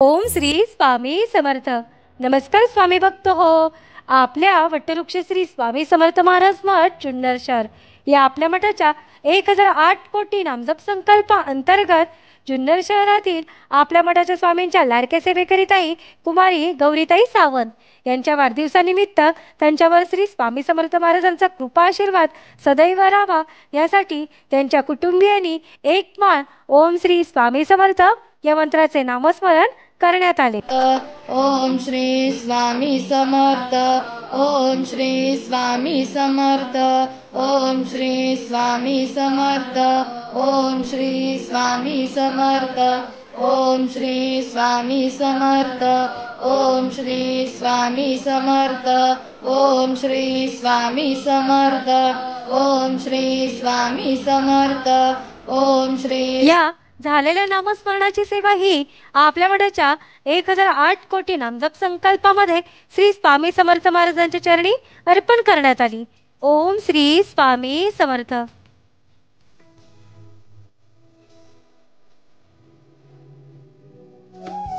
ओम श्री स्वामी समर्थ. नमस्कार स्वामी भक्त हो. आपल्या वट्टवृक्ष श्री स्वामी समर्थ महाराज मठ जुन्नर शहर या आपल्या मठाच्या 1008 कोटी नामजप संकल्प अंतर्गत जुन्नर शहरातील आपल्या मठाच्या स्वामींच्या लाडक्या सेवेकरिताई कुमारी गौरीताई सावंत यांच्या वाढदिवसानिमित्त त्यांच्यावर श्री स्वामी समर्थ महाराजांचा कृपा आशीर्वाद सदैव राहावा यासाठी त्यांच्या कुटुंबियांनी एक मान ओम श्री स्वामी समर्थ या मंत्राचे नामस्मरण करण्यात आले. ओम श्री स्वामी समर्थ. ओम श्री स्वामी समर्थ. ओम श्री स्वामी समर्थ. ओम श्री स्वामी समर्थ. ओम श्री स्वामी समर्थ. ओम श्री स्वामी समर्थ. ओम श्री स्वामी समर्थ. ओम श्री स्वामी समर्थ. ओम श्री. या झालेल्या नामस्मरणाची सेवा ही आपल्या मठाच्या 1008 कोटी नामजप संकल्पामध्ये श्री स्वामी समर्थ महाराजांच्या चरणी अर्पण करण्यात आली. ओम श्री स्वामी समर्थ.